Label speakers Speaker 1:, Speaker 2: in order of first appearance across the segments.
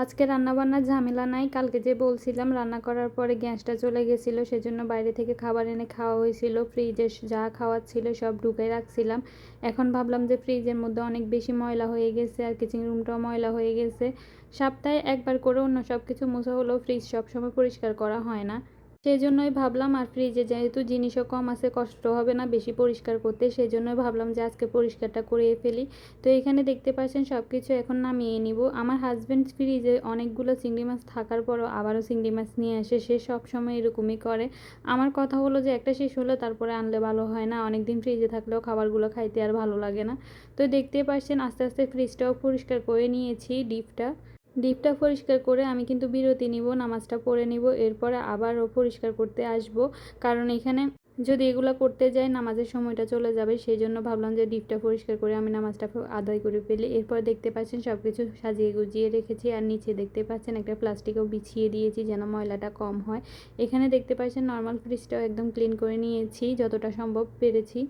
Speaker 1: আজকে রান্নাবান্নার ঝামেলা নাই। কালকে যে বলছিলাম রান্না করার পরে গ্যাসটা চলে গেছিলো, সেজন্য বাইরে থেকে খাবার এনে খাওয়া হয়েছিল। ফ্রিজে যা খাওয়ার ছিল সব ঢুকে রাখছিলাম। এখন ভাবলাম যে ফ্রিজের মধ্যে অনেক বেশি ময়লা হয়ে গেছে আর কিচেন রুমটাও ময়লা হয়ে গেছে। সপ্তাহে একবার করে অন্য সব কিছু মোছা হলেও ফ্রিজ সবসময় পরিষ্কার করা হয় না। সেজন্যই ভাবলাম, আর ফ্রিজে যেহেতু জিনিসও কম আছে, কষ্ট হবে না বেশি পরিষ্কার করতে, সেজন্যই ভাবলাম যে আজকে পরিষ্কারটা করে ফেলি। তো এখানে দেখতে পাচ্ছেন সব কিছু এখন নামিয়ে নিব। আমার হাজব্যান্ড ফ্রিজে অনেকগুলো চিংড়ি মাছ থাকার পরও আবারও চিংড়ি মাছ নিয়ে আসে, সে সবসময় এরকমই করে। আমার কথা হলো যে একটা শেষ হলে তারপরে আনলে ভালো হয় না, অনেকদিন ফ্রিজে থাকলেও খাবারগুলো খাইতে আর ভালো লাগে না। তো দেখতে পাচ্ছেন আস্তে আস্তে ফ্রিজটাও পরিষ্কার করে নিয়েছি। ডিপটা পরিষ্কার করে আমি কিন্তু বিরতি নিব, নামাজটা পড়ে নিব, এরপরে আবারও পরিষ্কার করতে আসব। কারণ এখানে যদি এগুলো করতে যাই নামাজের সময়টা চলে যাবে, সেই জন্য ভাবলাম যে ডিপটা পরিষ্কার করে আমি নামাজটা আদায় করে ফেলি। এরপর দেখতে পাচ্ছেন সব কিছু সাজিয়ে গুজিয়ে রেখেছি, আর নিচে দেখতে পাচ্ছেন একটা প্লাস্টিকও বিছিয়ে দিয়েছি যেন ময়লাটা কম হয়। এখানে দেখতে পাচ্ছেন নর্মাল ফ্রিজটাও একদম ক্লিন করে নিয়েছি, যতটা সম্ভব পেরেছি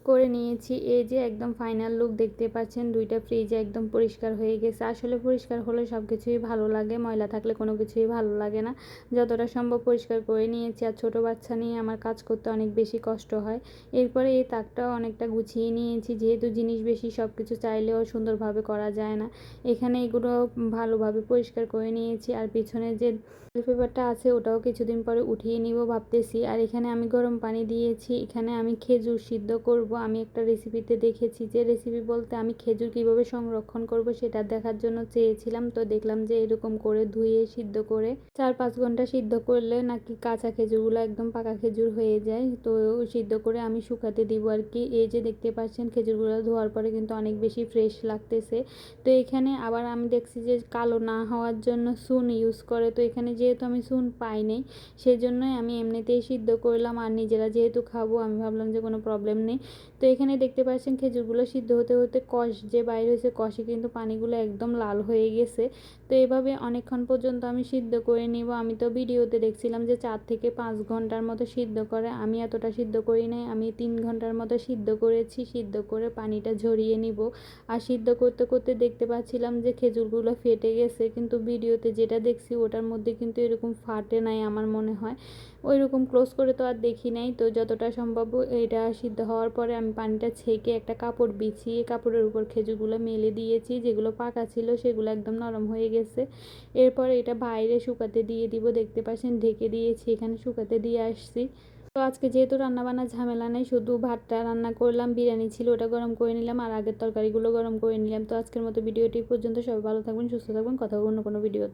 Speaker 1: করে নিয়েছি। এই যে একদম ফাইনাল লুক দেখতে পাচ্ছেন, দুইটা ফ্রিজ একদম পরিষ্কার হয়ে গেছে। আসলে পরিষ্কার হলে সব কিছুই ভালো লাগে, ময়লা থাকলে কোনো কিছুই ভালো লাগে না। যতটা সম্ভব পরিষ্কার করে নিয়েছি, আর ছোটো বাচ্চা নিয়ে আমার কাজ করতে অনেক বেশি কষ্ট হয়। এরপরে এই তাকটাও অনেকটা গুছিয়ে নিয়েছি, যেহেতু জিনিস বেশি সব কিছু চাইলেও সুন্দরভাবে করা যায় না। এখানে এগুলো ভালোভাবে পরিষ্কার করে নিয়েছি, আর পিছনে যে পেপারটা আছে ওটাও কিছুদিন পরে উঠিয়ে নিব ভাবতেছি। আর এখানে আমি গরম পানি দিয়েছি, এখানে আমি খেজুর সিদ্ধ করব। আমি একটা রেসিপিতে দেখেছি, যে রেসিপি বলতে আমি খেজুর কিভাবে সংরক্ষণ করব সেটা দেখার জন্য চেয়েছিলাম। তো দেখলাম যে এরকম করে ধুয়ে সিদ্ধ করে 4-5 ঘন্টা সিদ্ধ করলে নাকি কাঁচা খেজুরগুলো একদম পাকা খেজুর হয়ে যায়। তো সিদ্ধ করে আমি শুকাতে দিব আর কি। এই যে দেখতে পাচ্ছেন খেজুরগুলো ধোয়ার পরে কিন্তু অনেক বেশি ফ্রেশ লাগতেছে। তো এখানে আবার আমি দেখছি যে কালো না হওয়ার জন্য চুন ইউজ করে। তো এখানে যেহেতু আমি চুন পাই নাই, সেজন্যই আমি এমনিতেই সিদ্ধ করলাম, আর নিজেরা যেহেতু খাবো আমি ভাবলাম যে কোনো প্রবলেম নেই। তো এখানে দেখতে পাচ্ছেন খেজুরগুলো সিদ্ধ হতে হতে কষ যে বাইরে হয়েছে, কষে কিন্তু পানিগুলো একদম লাল হয়ে গেছে। তো এভাবে অনেকক্ষণ পর্যন্ত আমি সিদ্ধ করে নিব। আমি তো ভিডিওতে দেখছিলাম যে 4 থেকে 5 ঘন্টার মতো সিদ্ধ করে, আমি এতটা সিদ্ধ করি নাই, আমি 3 ঘন্টার মতো সিদ্ধ করেছি। সিদ্ধ করে পানিটা ঝরিয়ে নিব। আর সিদ্ধ করতে করতে দেখতে পাচ্ছিলাম যে খেজুরগুলো ফেটে গেছে, কিন্তু ভিডিওতে যেটা দেখছি ওটার মধ্যে কিন্তু এরকম ফাটে নাই আমার মনে হয়। ওই রকম ক্লোজ করে তো আর দেখি নাই। তো যতটা সম্ভব এটা সিদ্ধ হওয়ার পরে আমি পানিটা ছেঁকে একটা কাপড় বিছিয়ে কাপড়ের উপর খেজুরগুলো মেলে দিয়েছি। যেগুলো পাকা ছিল সেগুলো একদম নরম হয়ে গেছে। এরপর এটা বাইরে শুকাতে দিয়ে দিব। দেখতে পাচ্ছেন ঢেকে দিয়েছি, এখানে শুকাতে দিয়ে আসছি। তো আজকে যেহেতু রান্নাবান্নার ঝামেলা নেই, শুধু ভাতটা রান্না করলাম, বিরিয়ানি ছিল ওটা গরম করে নিলাম, আর আগের তরকারিগুলো গরম করে নিলাম। তো আজকের মতো ভিডিওটি পর্যন্ত, সবাই ভালো থাকবেন, সুস্থ থাকবেন, কথা হবে অন্য কোনো ভিডিওতে।